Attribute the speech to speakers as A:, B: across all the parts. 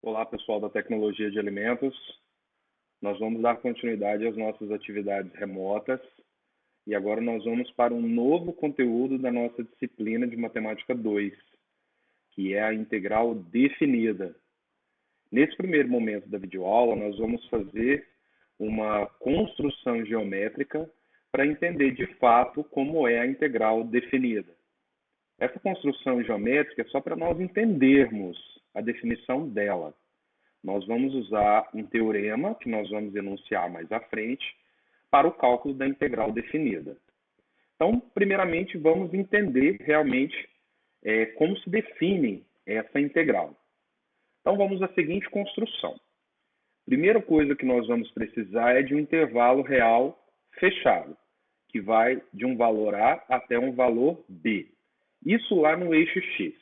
A: Olá, pessoal da Tecnologia de Alimentos. Nós vamos dar continuidade às nossas atividades remotas e agora nós vamos para um novo conteúdo da nossa disciplina de Matemática 2, que é a integral definida. Nesse primeiro momento da videoaula, nós vamos fazer uma construção geométrica para entender de fato como é a integral definida. Essa construção geométrica é só para nós entendermos a definição dela. Nós vamos usar um teorema, que nós vamos enunciar mais à frente, para o cálculo da integral definida. Então, primeiramente, vamos entender realmente como se define essa integral. Então, vamos à seguinte construção. Primeira coisa que nós vamos precisar é de um intervalo real fechado, que vai de um valor A até um valor B. Isso lá no eixo X.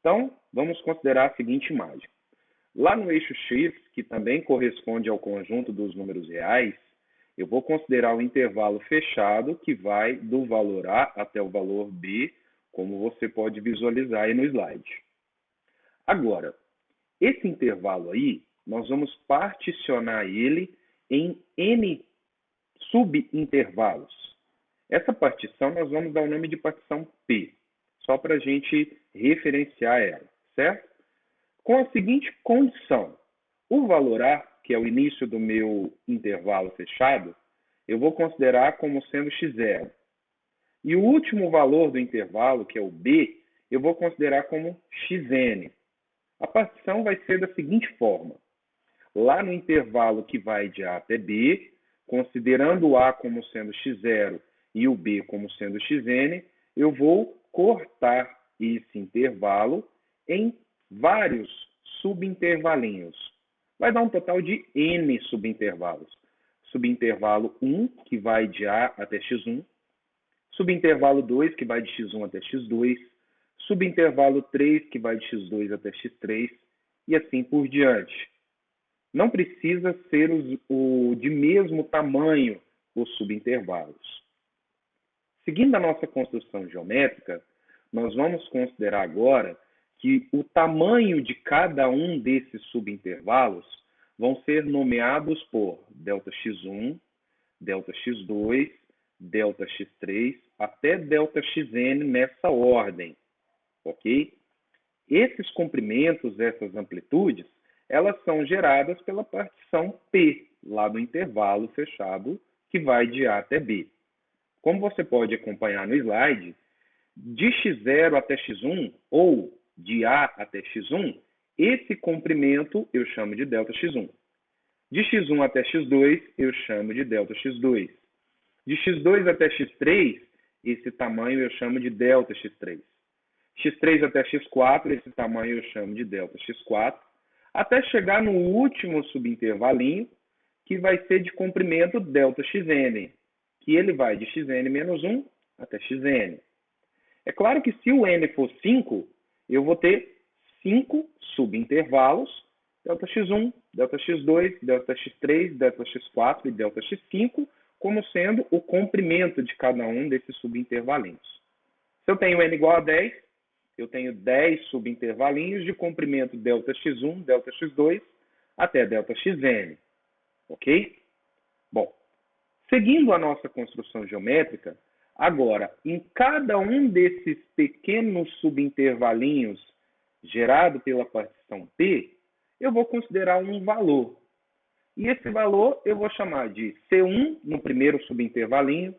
A: Então, vamos considerar a seguinte imagem. Lá no eixo X, que também corresponde ao conjunto dos números reais, eu vou considerar o intervalo fechado, que vai do valor A até o valor B, como você pode visualizar aí no slide. Agora, esse intervalo aí, nós vamos particionar ele em N subintervalos. Essa partição nós vamos dar o nome de partição P, só para a gente referenciar ela, certo? Com a seguinte condição: o valor A, que é o início do meu intervalo fechado, eu vou considerar como sendo x0. E o último valor do intervalo, que é o B, eu vou considerar como xn. A partição vai ser da seguinte forma: lá no intervalo que vai de A até B, considerando o A como sendo x0 e o B como sendo xn, eu vou cortar esse intervalo em vários subintervalinhos. Vai dar um total de N subintervalos. Subintervalo 1, que vai de A até x1. Subintervalo 2, que vai de x1 até x2. Subintervalo 3, que vai de x2 até x3. E assim por diante. Não precisa ser de mesmo tamanho os subintervalos. Seguindo a nossa construção geométrica, nós vamos considerar agora que o tamanho de cada um desses subintervalos vão ser nomeados por ΔX1, ΔX2, ΔX3, até ΔXn nessa ordem, ok? Esses comprimentos, essas amplitudes, elas são geradas pela partição P, lá do intervalo fechado, que vai de A até B. Como você pode acompanhar no slide, de x0 até x1, ou de A até x1, esse comprimento eu chamo de ΔX1. De x1 até x2, eu chamo de ΔX2. De x2 até x3, esse tamanho eu chamo de ΔX3. x3 até x4, esse tamanho eu chamo de ΔX4, até chegar no último subintervalinho, que vai ser de comprimento ΔXn, que ele vai de xn menos 1 até xn. É claro que se o n for 5, eu vou ter 5 subintervalos, ΔX1, ΔX2, ΔX3, ΔX4 e ΔX5, como sendo o comprimento de cada um desses subintervalinhos. Se eu tenho n igual a 10, eu tenho 10 subintervalinhos de comprimento ΔX1, ΔX2 até ΔXn. Ok? Bom, seguindo a nossa construção geométrica, agora, em cada um desses pequenos subintervalinhos gerado pela partição P, eu vou considerar um valor. E esse valor eu vou chamar de C1 no primeiro subintervalinho,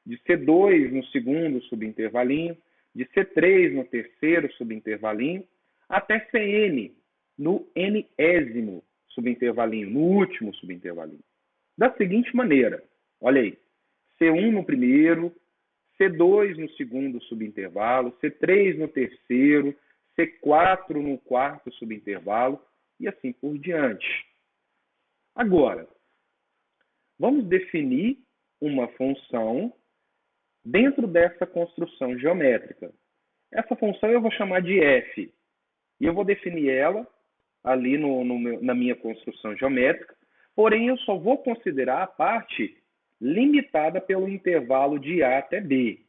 A: de C2 no segundo subintervalinho, de C3 no terceiro subintervalinho, até Cn no nésimo subintervalinho, no último subintervalinho. Da seguinte maneira, olha aí, C1 no primeiro, C2 no segundo subintervalo, C3 no terceiro, C4 no quarto subintervalo e assim por diante. Agora, vamos definir uma função dentro dessa construção geométrica. Essa função eu vou chamar de f. E eu vou definir ela ali na minha construção geométrica, porém eu só vou considerar a parte limitada pelo intervalo de A até B.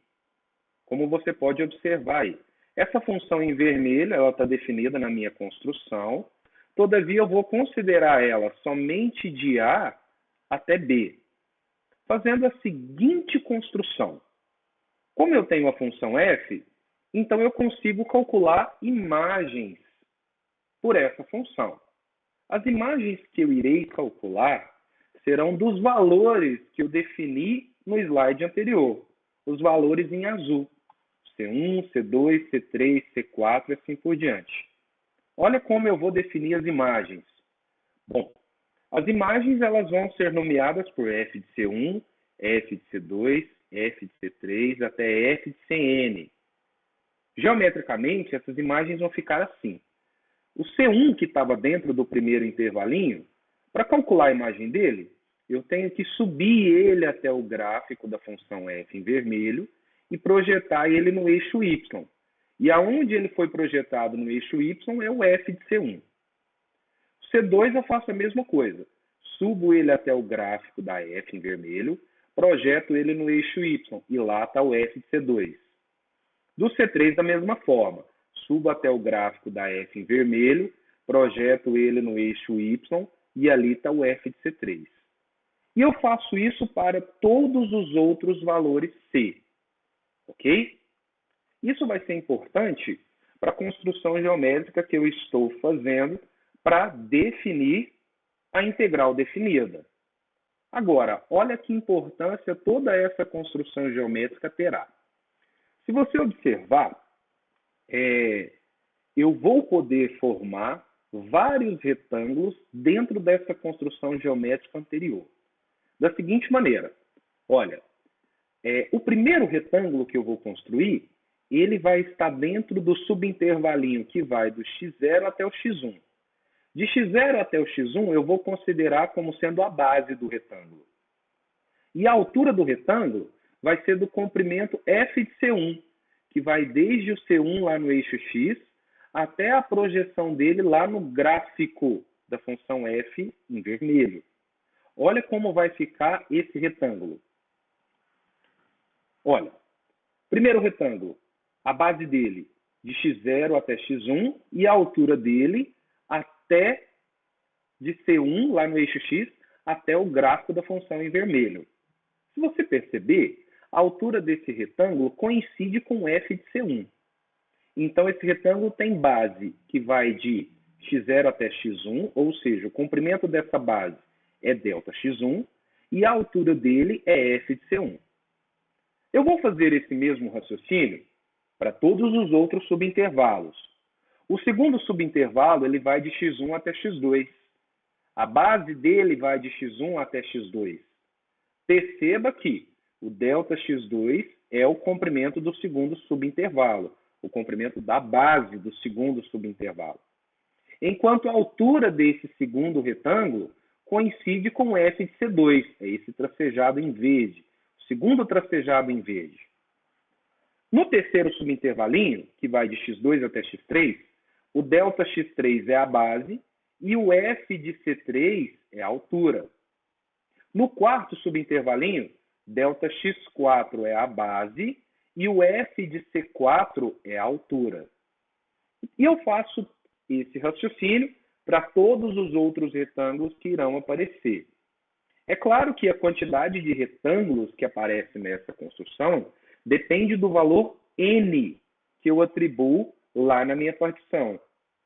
A: Como você pode observar aí. Essa função em vermelho está definida na minha construção, Todavia, eu vou considerar ela somente de A até B, fazendo a seguinte construção. Como eu tenho a função f, então eu consigo calcular imagens por essa função. As imagens que eu irei calcular serão dos valores que eu defini no slide anterior, os valores em azul, C1, C2, C3, C4 e assim por diante. Olha como eu vou definir as imagens. Bom, as imagens elas vão ser nomeadas por f de C1, f de C2, f de C3 até f de Cn. Geometricamente, essas imagens vão ficar assim. O C1, que estava dentro do primeiro intervalinho, para calcular a imagem dele, eu tenho que subir ele até o gráfico da função f em vermelho e projetar ele no eixo y. E aonde ele foi projetado no eixo y é o f de C1. O C2 eu faço a mesma coisa. Subo ele até o gráfico da f em vermelho, projeto ele no eixo y e lá está o f de C2. Do C3 da mesma forma. Subo até o gráfico da f em vermelho, projeto ele no eixo y e ali está o f de C3. E eu faço isso para todos os outros valores C. Ok? Isso vai ser importante para a construção geométrica que eu estou fazendo para definir a integral definida. Agora, olha que importância toda essa construção geométrica terá. Se você observar, eu vou poder formar vários retângulos dentro dessa construção geométrica anterior. Da seguinte maneira, olha, o primeiro retângulo que eu vou construir, ele vai estar dentro do subintervalinho que vai do x0 até o x1. De x0 até o x1, eu vou considerar como sendo a base do retângulo. E a altura do retângulo vai ser do comprimento f de C1, que vai desde o C1 lá no eixo x até a projeção dele lá no gráfico da função f em vermelho. Olha como vai ficar esse retângulo. Olha, primeiro retângulo, a base dele de x0 até x1 e a altura dele até de C1 lá no eixo x até o gráfico da função em vermelho. Se você perceber, a altura desse retângulo coincide com f de C1. Então, esse retângulo tem base que vai de x0 até x1, ou seja, o comprimento dessa base é ΔX1, e a altura dele é f de C1. Eu vou fazer esse mesmo raciocínio para todos os outros subintervalos. O segundo subintervalo ele vai de x1 até x2. A base dele vai de x1 até x2. Perceba que o ΔX2 é o comprimento do segundo subintervalo, o comprimento da base do segundo subintervalo. Enquanto a altura desse segundo retângulo coincide com f de C2, é esse tracejado em verde, o segundo tracejado em verde. No terceiro subintervalinho, que vai de x2 até x3, o ΔX3 é a base e o f de C3 é a altura. No quarto subintervalinho, ΔX4 é a base e o f de C4 é a altura. E eu faço esse raciocínio para todos os outros retângulos que irão aparecer. É claro que a quantidade de retângulos que aparece nessa construção depende do valor n que eu atribuo lá na minha partição.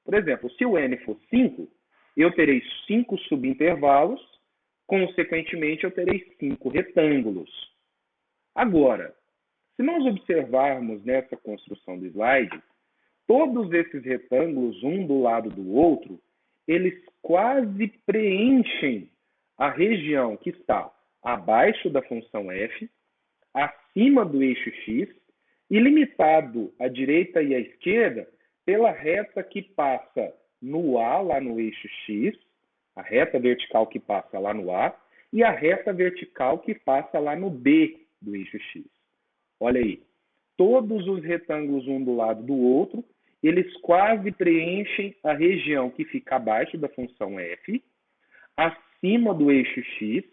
A: Por exemplo, se o n for 5, eu terei 5 subintervalos, consequentemente eu terei 5 retângulos. Agora, se nós observarmos nessa construção do slide, todos esses retângulos, um do lado do outro, eles quase preenchem a região que está abaixo da função f, acima do eixo x e limitado à direita e à esquerda pela reta que passa no A, lá no eixo x, a reta vertical que passa lá no A, e a reta vertical que passa lá no B do eixo x. Olha aí, todos os retângulos um do lado do outro, eles quase preenchem a região que fica abaixo da função f, acima do eixo x,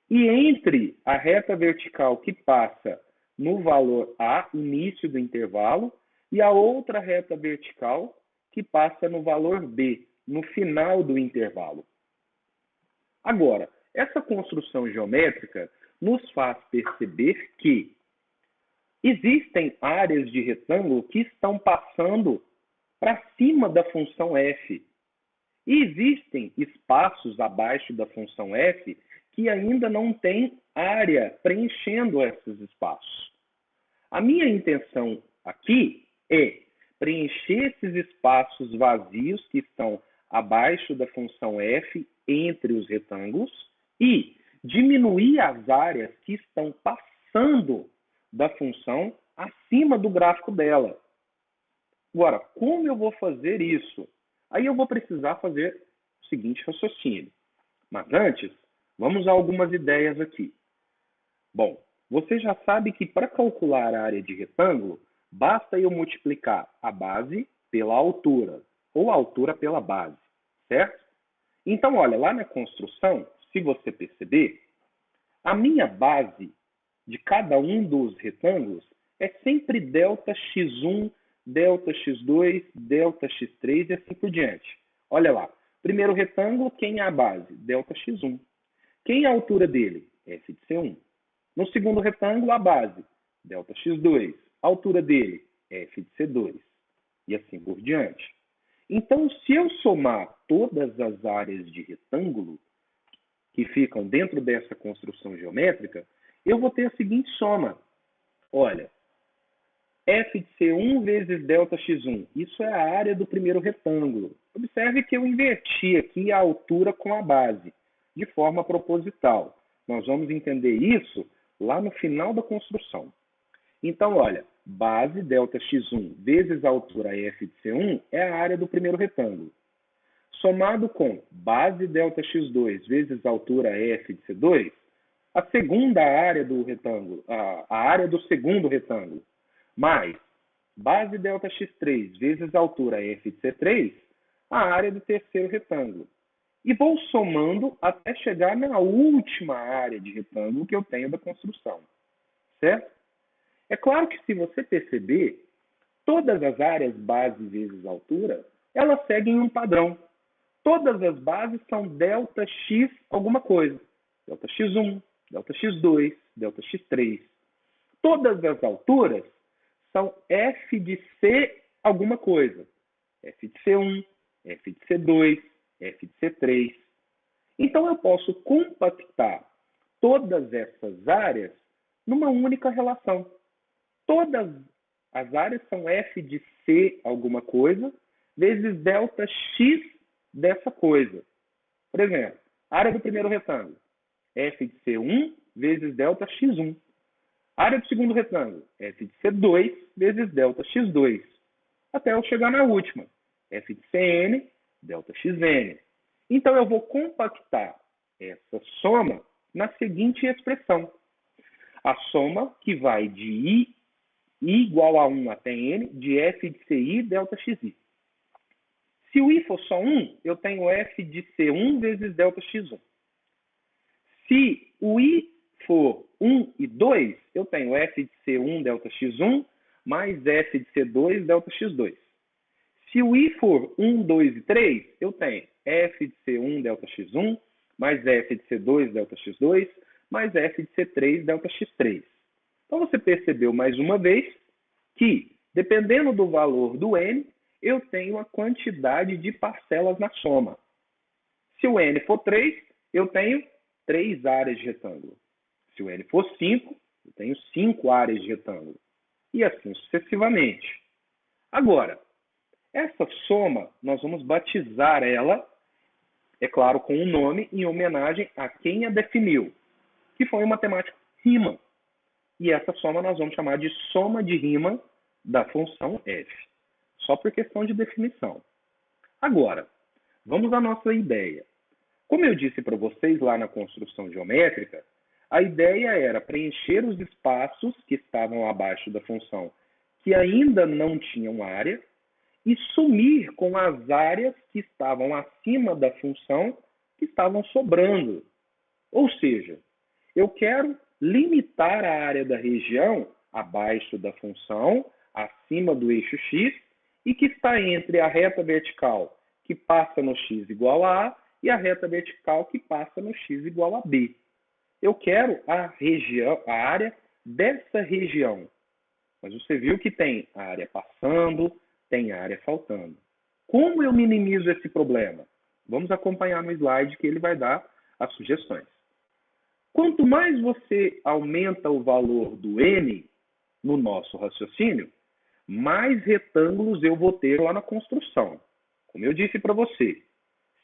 A: e entre a reta vertical que passa no valor A, início do intervalo, e a outra reta vertical que passa no valor B, no final do intervalo. Agora, essa construção geométrica nos faz perceber que existem áreas de retângulo que estão passando para cima da função f. E existem espaços abaixo da função f que ainda não têm área preenchendo esses espaços. A minha intenção aqui é preencher esses espaços vazios que estão abaixo da função f entre os retângulos e diminuir as áreas que estão passando da função acima do gráfico dela. Agora, como eu vou fazer isso? Aí eu vou precisar fazer o seguinte raciocínio. Mas antes, vamos a algumas ideias aqui. Bom, você já sabe que para calcular a área de retângulo, basta eu multiplicar a base pela altura, ou a altura pela base, certo? Então, olha, lá na construção, se você perceber, a minha base de cada um dos retângulos é sempre ΔX1, ΔX2, ΔX3 e assim por diante. Olha lá, primeiro retângulo, quem é a base? ΔX1. Quem é a altura dele? F de C1. No segundo retângulo, a base, ΔX2. A altura dele, F de C2. E assim por diante. Então, se eu somar todas as áreas de retângulo que ficam dentro dessa construção geométrica, eu vou ter a seguinte soma. Olha, F de C1 vezes ΔX1. Isso é a área do primeiro retângulo. Observe que eu inverti aqui a altura com a base, de forma proposital. Nós vamos entender isso lá no final da construção. Então, olha, base ΔX1 vezes a altura F de C1 é a área do primeiro retângulo. Somado com base ΔX2 vezes a altura F de C2, a segunda área do retângulo, a área do segundo retângulo, mais base ΔX3 vezes a altura F de C3, a área do terceiro retângulo. E vou somando até chegar na última área de retângulo que eu tenho da construção. Certo? É claro que se você perceber, todas as áreas base vezes altura, elas seguem um padrão. Todas as bases são ΔX alguma coisa. ΔX1, ΔX2, ΔX3. Todas as alturas são F de C alguma coisa. F de C1, F de C2, F de C3. Então, eu posso compactar todas essas áreas numa única relação. Todas as áreas são F de C alguma coisa vezes ΔX dessa coisa. Por exemplo, área do primeiro retângulo, F de C1 vezes ΔX1. Área do segundo retângulo, F de C2 vezes ΔX2. Até eu chegar na última, F de CN, ΔXN. Então, eu vou compactar essa soma na seguinte expressão. A soma que vai de I igual a 1 até N, de F de CI ΔXI. Se o I for só 1, eu tenho F de C1 vezes ΔX1. Se o I for 1 e 2, eu tenho F de C1 ΔX1 mais F de C2 ΔX2. Se o I for 1, 2 e 3, eu tenho F de C1 ΔX1 mais F de C2 ΔX2 mais F de C3 ΔX3. Então, você percebeu mais uma vez que, dependendo do valor do N, eu tenho a quantidade de parcelas na soma. Se o N for 3, eu tenho 3 áreas de retângulo. Se o N for 5, eu tenho 5 áreas de retângulo. E assim sucessivamente. Agora, essa soma, nós vamos batizar ela, é claro, com um nome em homenagem a quem a definiu, que foi o matemático Riemann. E essa soma nós vamos chamar de soma de Riemann da função f, só por questão de definição. Agora, vamos à nossa ideia. Como eu disse para vocês lá na construção geométrica, a ideia era preencher os espaços que estavam abaixo da função que ainda não tinham área e sumir com as áreas que estavam acima da função que estavam sobrando. Ou seja, eu quero limitar a área da região abaixo da função, acima do eixo x, e que está entre a reta vertical, que passa no x igual a A, e a reta vertical que passa no x igual a B. Eu quero a área dessa região. Mas você viu que tem a área passando, tem a área faltando. Como eu minimizo esse problema? Vamos acompanhar no slide que ele vai dar as sugestões. Quanto mais você aumenta o valor do n no nosso raciocínio, mais retângulos eu vou ter lá na construção. Como eu disse para você,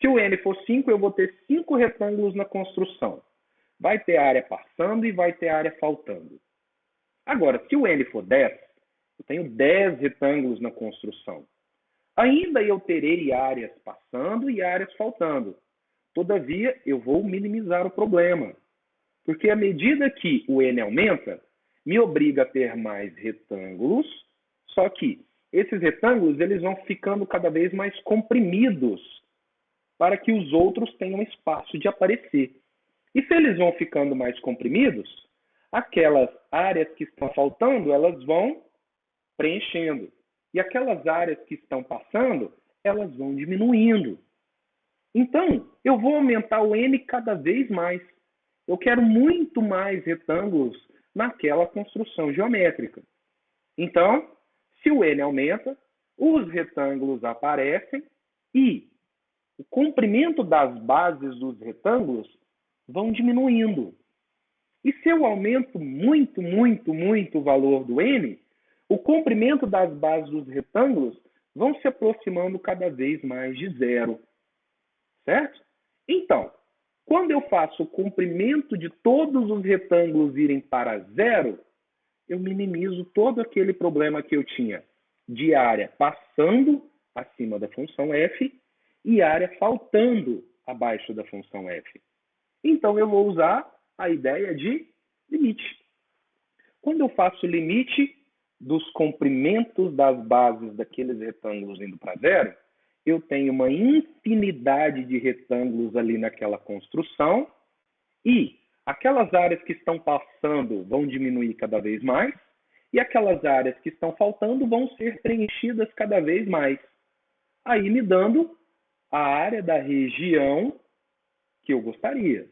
A: se o n for 5, eu vou ter 5 retângulos na construção. Vai ter área passando e vai ter área faltando. Agora, se o n for 10, eu tenho 10 retângulos na construção. Ainda eu terei áreas passando e áreas faltando. Todavia, eu vou minimizar o problema. Porque à medida que o n aumenta, me obriga a ter mais retângulos, só que esses retângulos eles vão ficando cada vez mais comprimidos para que os outros tenham espaço de aparecer. E se eles vão ficando mais comprimidos, aquelas áreas que estão faltando, elas vão preenchendo. E aquelas áreas que estão passando, elas vão diminuindo. Então, eu vou aumentar o n cada vez mais. Eu quero muito mais retângulos naquela construção geométrica. Então, se o n aumenta, os retângulos aparecem e o comprimento das bases dos retângulos vão diminuindo. E se eu aumento muito o valor do n, o comprimento das bases dos retângulos vão se aproximando cada vez mais de zero. Certo? Então, quando eu faço o comprimento de todos os retângulos irem para zero, eu minimizo todo aquele problema que eu tinha de área passando acima da função f e área faltando abaixo da função f. Então, eu vou usar a ideia de limite. Quando eu faço o limite dos comprimentos das bases daqueles retângulos indo para zero, eu tenho uma infinidade de retângulos ali naquela construção e aquelas áreas que estão passando vão diminuir cada vez mais e aquelas áreas que estão faltando vão ser preenchidas cada vez mais. Aí me dando a área da região que eu gostaria,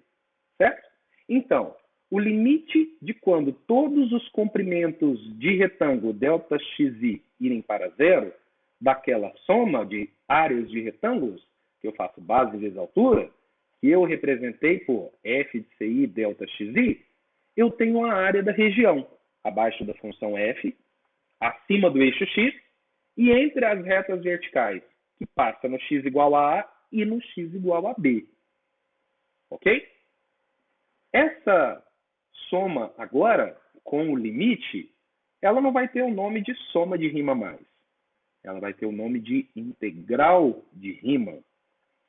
A: certo? Então, o limite de quando todos os comprimentos de retângulo ΔXi irem para zero, daquela soma de áreas de retângulos, que eu faço base vezes altura, que eu representei por f de ci ΔXi, eu tenho a área da região, abaixo da função f, acima do eixo x, e entre as retas verticais, que passa no x igual a A e no x igual a B. Ok? Essa soma agora, com o limite, ela não vai ter o nome de soma de rima mais. Ela vai ter o nome de integral de rima,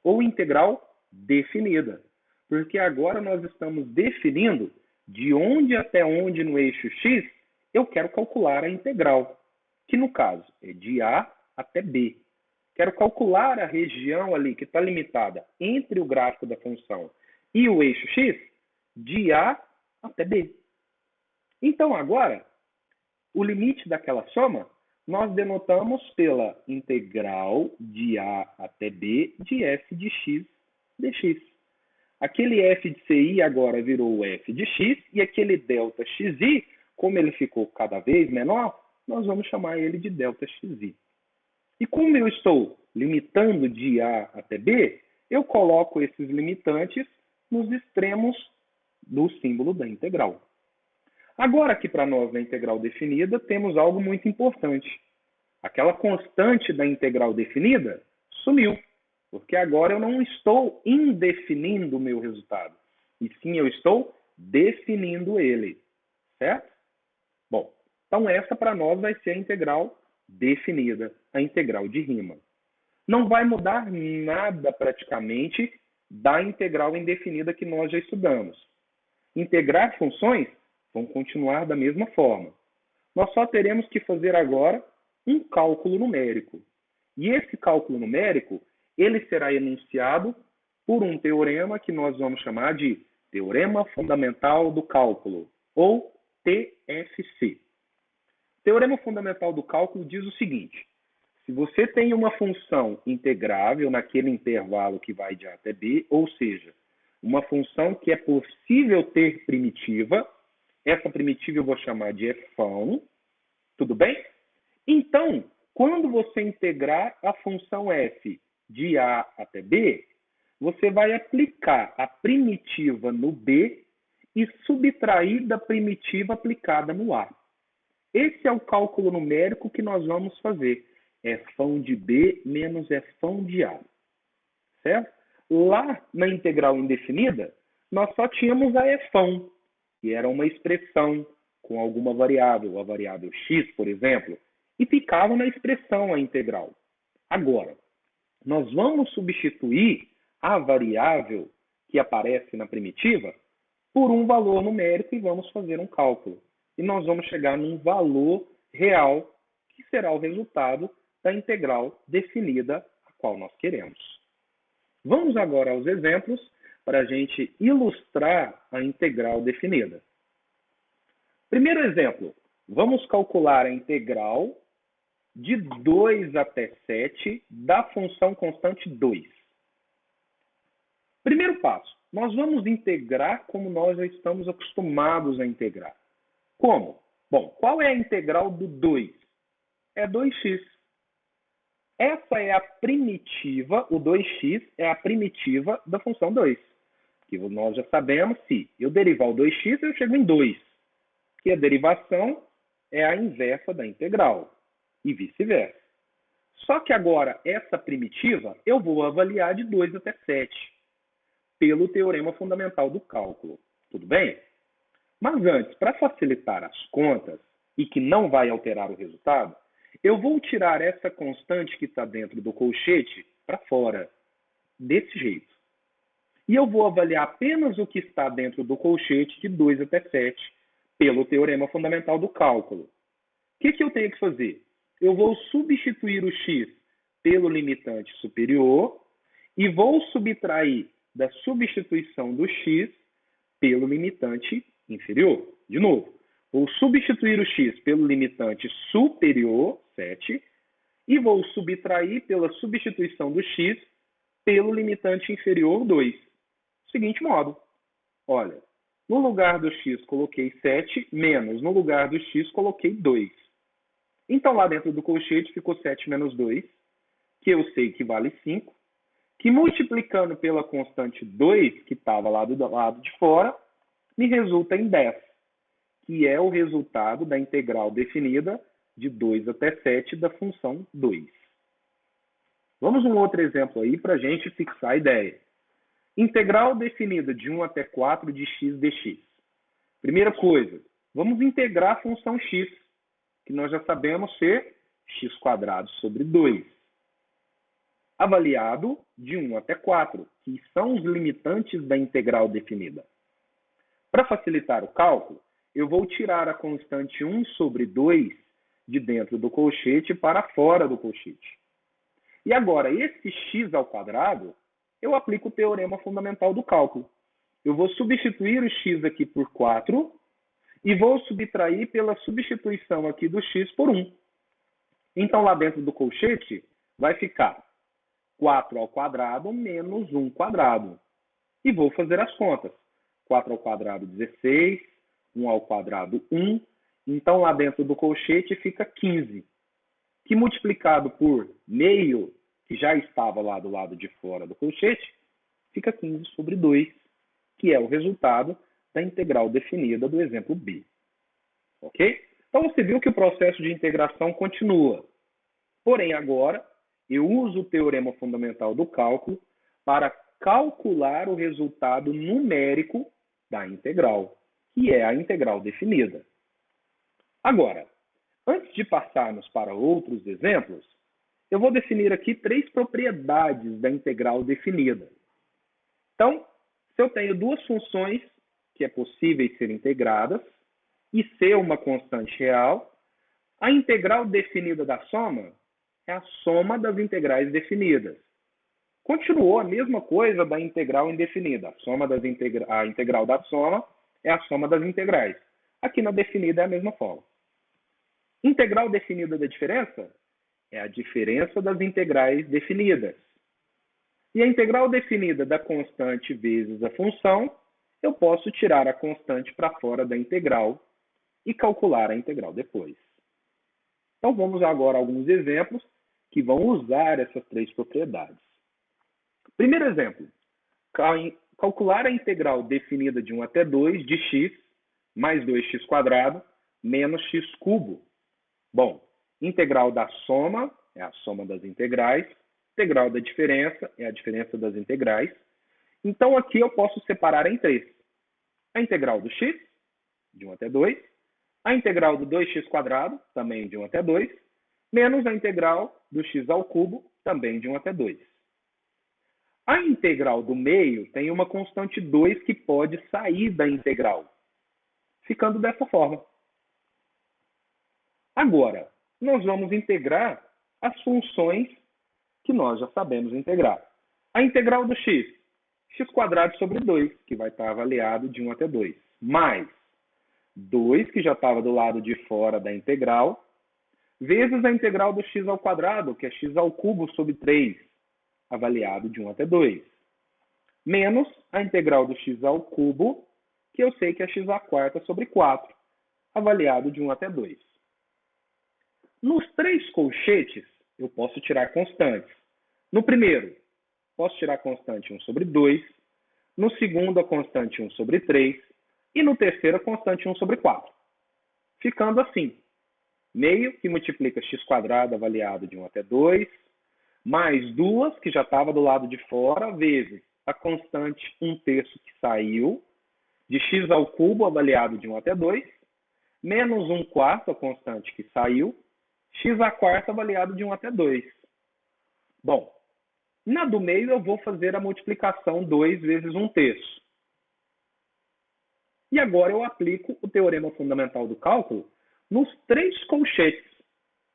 A: ou integral definida. Porque agora nós estamos definindo de onde até onde no eixo x eu quero calcular a integral, que no caso é de A até B. Quero calcular a região ali que está limitada entre o gráfico da função e o eixo x de A até B. Então, agora, o limite daquela soma, nós denotamos pela integral de A até B de f de x dx. Aquele f de ci agora virou o f de x, e aquele ΔXi, como ele ficou cada vez menor, nós vamos chamar ele de ΔXi. E como eu estou limitando de A até B, eu coloco esses limitantes nos extremos do símbolo da integral. Agora, aqui para nós, na integral definida, temos algo muito importante. Aquela constante da integral definida sumiu, porque agora eu não estou indefinindo o meu resultado, e sim eu estou definindo ele, certo? Bom, então essa para nós vai ser a integral definida, a integral de rima. Não vai mudar nada praticamente da integral indefinida que nós já estudamos. Integrar funções vão continuar da mesma forma. Nós só teremos que fazer agora um cálculo numérico. E esse cálculo numérico, ele será enunciado por um teorema que nós vamos chamar de Teorema Fundamental do Cálculo, ou TFC. O Teorema Fundamental do Cálculo diz o seguinte: Se você tem uma função integrável naquele intervalo que vai de A até B, ou seja, uma função que é possível ter primitiva, essa primitiva eu vou chamar de f, tudo bem? Então, quando você integrar a função f de A até B, você vai aplicar a primitiva no B e subtrair da primitiva aplicada no A. Esse é o cálculo numérico que nós vamos fazer. F de B menos F de A. Certo? Lá na integral indefinida, nós só tínhamos a F, que era uma expressão com alguma variável, a variável x, por exemplo, e ficava na expressão a integral. Agora, nós vamos substituir a variável que aparece na primitiva por um valor numérico e vamos fazer um cálculo. E nós vamos chegar num valor real, que será o resultado da integral definida a qual nós queremos. Vamos agora aos exemplos para a gente ilustrar a integral definida. Primeiro exemplo, vamos calcular a integral de 2 até 7 da função constante 2. Primeiro passo, nós vamos integrar como nós já estamos acostumados a integrar. Como? Bom, qual é a integral do 2? É 2x. Essa é a primitiva, o 2x é a primitiva da função 2. Que nós já sabemos, se eu derivar o 2x, eu chego em 2. Que a derivação é a inversa da integral. E vice-versa. Só que agora, essa primitiva, eu vou avaliar de 2 até 7. Pelo teorema fundamental do cálculo. Tudo bem? Mas antes, para facilitar as contas, e que não vai alterar o resultado, eu vou tirar essa constante que está dentro do colchete para fora, desse jeito. E eu vou avaliar apenas o que está dentro do colchete de 2 até 7, pelo teorema fundamental do cálculo. O que eu tenho que fazer? Eu vou substituir o x pelo limitante superior e vou subtrair da substituição do x pelo limitante inferior. De novo, vou substituir o x pelo limitante superior, 7, e vou subtrair pela substituição do x pelo limitante inferior, 2. Seguinte modo. Olha, no lugar do x coloquei 7, menos no lugar do x coloquei 2. Então, lá dentro do colchete ficou 7 menos 2, que eu sei que vale 5, que multiplicando pela constante 2, que estava lá do lado de fora, me resulta em 10, que é o resultado da integral definida de 2 até 7 da função 2. Vamos um outro exemplo aí para a gente fixar a ideia. Integral definida de 1 até 4 de x dx. Primeira coisa, vamos integrar a função x, que nós já sabemos ser x² sobre 2. Avaliado de 1 até 4, que são os limitantes da integral definida. Para facilitar o cálculo, eu vou tirar a constante 1 sobre 2 de dentro do colchete para fora do colchete. E agora, esse x², eu aplico o teorema fundamental do cálculo. Eu vou substituir o x aqui por 4 e vou subtrair pela substituição aqui do x por 1. Então, lá dentro do colchete, vai ficar 4² menos 1². E vou fazer as contas. 4² 16, 1² 1. Então, lá dentro do colchete fica 15. Que multiplicado por meio, que já estava lá do lado de fora do colchete, fica 15 sobre 2, que é o resultado da integral definida do exemplo B. Ok? Então, você viu que o processo de integração continua. Porém, agora, eu uso o teorema fundamental do cálculo para calcular o resultado numérico da integral, que é a integral definida. Agora, antes de passarmos para outros exemplos, eu vou definir aqui 3 propriedades da integral definida. Então, se eu tenho duas funções que é possível ser integradas e ser uma constante real, a integral definida da soma é a soma das integrais definidas. Continuou a mesma coisa da integral indefinida. A integral da soma é a soma das integrais. Aqui na definida é a mesma forma. Integral definida da diferença é a diferença das integrais definidas. E a integral definida da constante vezes a função, eu posso tirar a constante para fora da integral e calcular a integral depois. Então, vamos agora a alguns exemplos que vão usar essas três propriedades. Primeiro exemplo, calcular a integral definida de 1 até 2 de x mais 2x² menos x³. Bom, integral da soma é a soma das integrais, integral da diferença é a diferença das integrais. Então, aqui eu posso separar em três. A integral do x, de 1 até 2, a integral do 2x², também de 1 até 2, menos a integral do x², também de 1 até 2. A integral do meio tem uma constante 2 que pode sair da integral, ficando dessa forma. Agora, nós vamos integrar as funções que nós já sabemos integrar. A integral do x, x² sobre 2, que vai estar avaliado de 1 até 2, mais 2, que já estava do lado de fora da integral, vezes a integral do x², que é x³ sobre 3, avaliado de 1 até 2, menos a integral do x², que eu sei que é x² sobre 4, avaliado de 1 até 2. Nos três colchetes, eu posso tirar constantes. No primeiro, posso tirar a constante 1 sobre 2, no segundo, a constante 1 sobre 3, e no terceiro, a constante 1 sobre 4. Ficando assim, meio que multiplica x² avaliado de 1 até 2, mais 2, que já estava do lado de fora, vezes a constante 1/3 que saiu, de x³ avaliado de 1 até 2, menos 1/4, a constante que saiu, x² avaliado de 1 até 2. Bom, na do meio eu vou fazer a multiplicação 2 vezes 1/3. E agora eu aplico o teorema fundamental do cálculo nos três colchetes,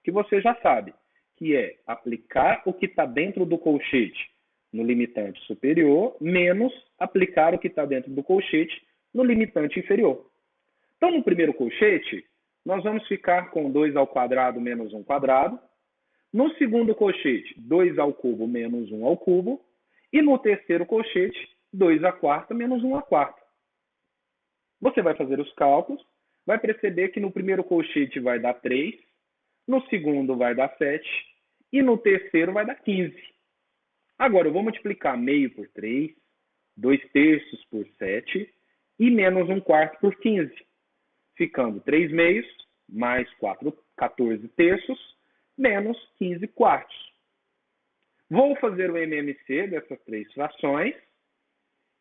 A: que você já sabe, que é aplicar o que está dentro do colchete no limitante superior, menos aplicar o que está dentro do colchete no limitante inferior. Então, no primeiro colchete, nós vamos ficar com 2² menos 1². No segundo colchete, 2³ menos 1³. E no terceiro colchete, 2² menos 1². Você vai fazer os cálculos, vai perceber que no primeiro colchete vai dar 3, no segundo vai dar 7 e no terceiro vai dar 15. Agora, eu vou multiplicar meio por 3, 2/3 por 7 e menos 1/4 por 15. Ficando 3 meios mais 14 terços menos 15 quartos. Vou fazer o MMC dessas três frações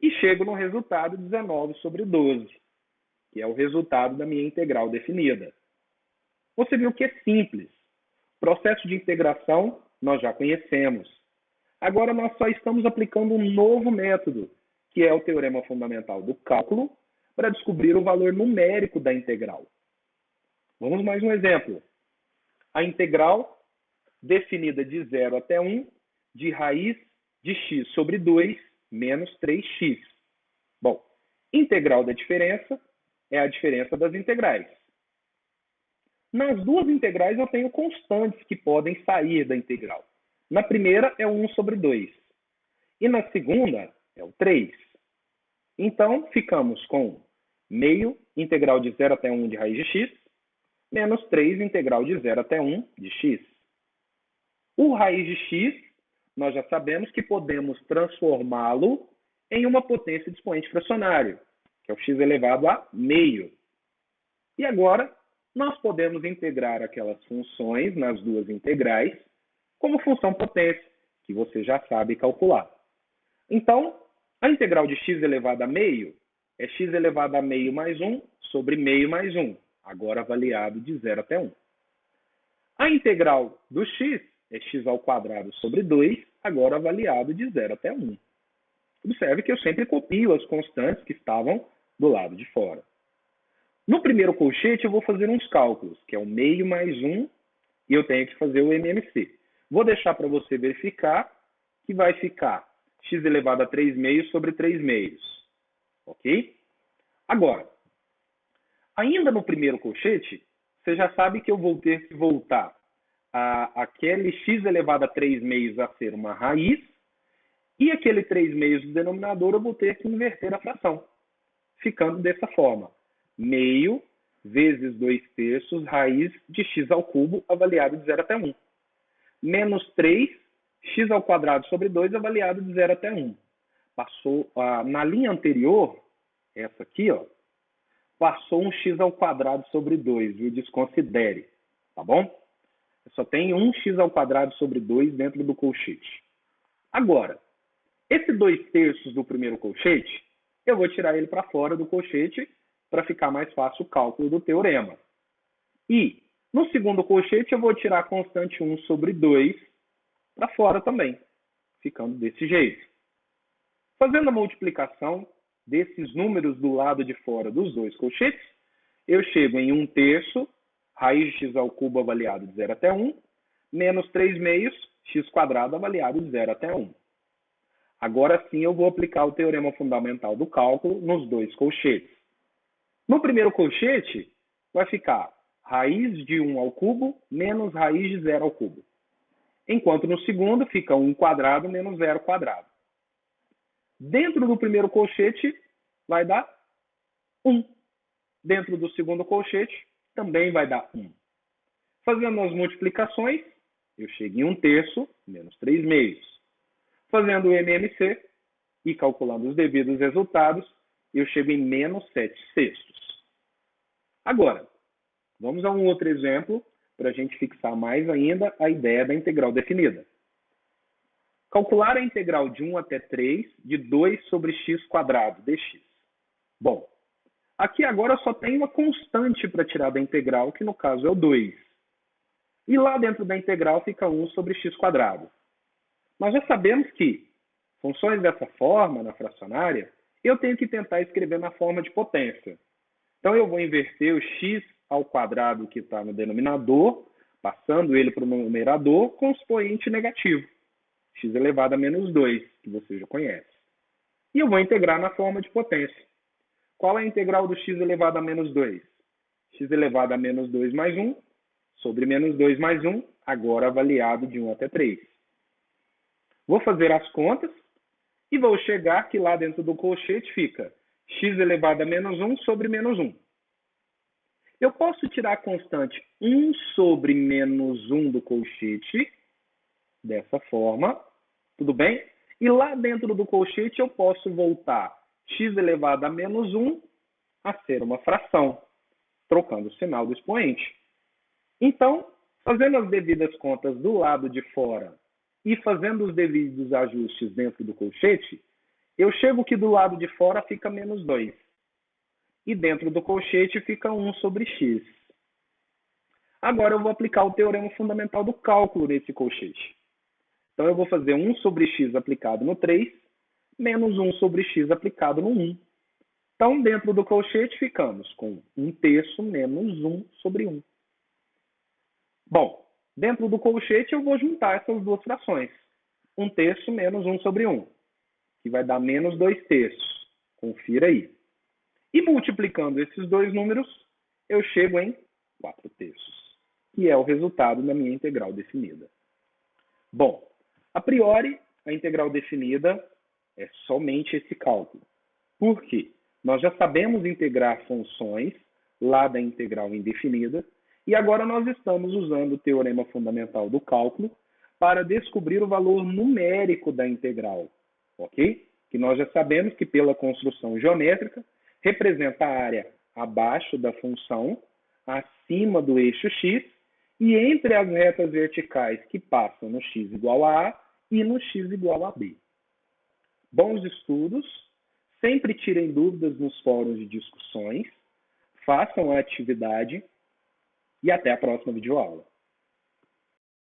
A: e chego no resultado 19 sobre 12, que é o resultado da minha integral definida. Você viu que é simples. O processo de integração nós já conhecemos. Agora nós só estamos aplicando um novo método, que é o teorema fundamental do cálculo, para descobrir o valor numérico da integral. Vamos mais um exemplo. A integral definida de 0 até 1 de raiz de x sobre 2 menos 3x. Bom, integral da diferença é a diferença das integrais. Nas duas integrais eu tenho constantes que podem sair da integral. Na primeira é o 1 sobre 2. E na segunda é o 3. Então, ficamos com meio integral de 0 até 1 de raiz de x, menos 3 integral de 0 até 1 de x. O raiz de x, nós já sabemos que podemos transformá-lo em uma potência de expoente fracionário, que é o x elevado a meio. E agora, nós podemos integrar aquelas funções nas duas integrais como função potência, que você já sabe calcular. Então, a integral de x elevado a meio é x elevado a meio mais 1 sobre meio mais 1, agora avaliado de 0 até 1. A integral do x é x² sobre 2, agora avaliado de 0 até 1. Observe que eu sempre copio as constantes que estavam do lado de fora. No primeiro colchete, eu vou fazer uns cálculos, que é o meio mais 1, e eu tenho que fazer o MMC. Vou deixar para você verificar que vai ficar x elevado a 3 meios sobre 3 meios. Ok? Agora, ainda no primeiro colchete, você já sabe que eu vou ter que voltar aquele x elevado a 3 meios a ser uma raiz, e aquele 3 meios do denominador eu vou ter que inverter a fração, ficando dessa forma. Meio vezes 2 terços raiz de x ao cubo avaliado de 0 até 1. Menos 3, x ao quadrado sobre 2 avaliado de 0 até 1. Passou, na linha anterior, essa aqui, ó, passou um x ao quadrado sobre 2, viu? Desconsidere, tá bom? Só tem um x ao quadrado sobre 2 dentro do colchete. Agora, esse 2 terços do primeiro colchete, eu vou tirar ele para fora do colchete para ficar mais fácil o cálculo do teorema. E, no segundo colchete, eu vou tirar a constante 1 sobre 2 para fora também, ficando desse jeito. Fazendo a multiplicação desses números do lado de fora dos dois colchetes, eu chego em 1 terço, raiz de x ao cubo avaliado de 0 até 1, menos 3 meios, x quadrado avaliado de 0 até 1. Agora sim eu vou aplicar o teorema fundamental do cálculo nos dois colchetes. No primeiro colchete, vai ficar raiz de 1 ao cubo menos raiz de 0 ao cubo. Enquanto no segundo fica 1 quadrado menos 0 quadrado. Dentro do primeiro colchete, vai dar 1. Dentro do segundo colchete, também vai dar 1. Fazendo as multiplicações, eu chego em 1 terço menos 3 meios. Fazendo o MMC e calculando os devidos resultados, eu chego em menos 7 sextos. Agora, vamos a um outro exemplo para a gente fixar mais ainda a ideia da integral definida. Calcular a integral de 1 até 3 de 2 sobre x quadrado dx. Bom, aqui agora só tem uma constante para tirar da integral, que no caso é o 2. E lá dentro da integral fica 1 sobre x quadrado. Nós já sabemos que funções dessa forma, na fracionária, eu tenho que tentar escrever na forma de potência. Então eu vou inverter o x ao quadrado que está no denominador, passando ele para o numerador com expoente negativo. X elevado a menos 2, que você já conhece. E eu vou integrar na forma de potência. Qual é a integral do x elevado a menos 2? X elevado a menos 2 mais 1, sobre menos 2 mais 1, agora avaliado de 1 até 3. Vou fazer as contas e vou chegar que lá dentro do colchete fica x elevado a menos 1 sobre menos 1. Eu posso tirar a constante 1 sobre menos 1 do colchete, dessa forma, tudo bem? E lá dentro do colchete eu posso voltar x elevado a menos 1 a ser uma fração, trocando o sinal do expoente. Então, fazendo as devidas contas do lado de fora e fazendo os devidos ajustes dentro do colchete, eu chego que do lado de fora fica menos 2. E dentro do colchete fica 1 sobre x. Agora eu vou aplicar o teorema fundamental do cálculo nesse colchete. Então eu vou fazer 1 sobre x aplicado no 3, menos 1 sobre x aplicado no 1. Então, dentro do colchete, ficamos com 1 terço menos 1 sobre 1. Bom, dentro do colchete eu vou juntar essas duas frações. 1 terço menos 1 sobre 1, que vai dar menos 2 terços. Confira aí. E multiplicando esses dois números, eu chego em 4 terços, que é o resultado da minha integral definida. Bom, a priori, a integral definida é somente esse cálculo. Por quê? Nós já sabemos integrar funções lá da integral indefinida, e agora nós estamos usando o teorema fundamental do cálculo para descobrir o valor numérico da integral, ok? Que nós já sabemos que pela construção geométrica representa a área abaixo da função, acima do eixo x, e entre as retas verticais que passam no x igual a A e no x igual a B. Bons estudos, sempre tirem dúvidas nos fóruns de discussões, façam a atividade e até a próxima videoaula.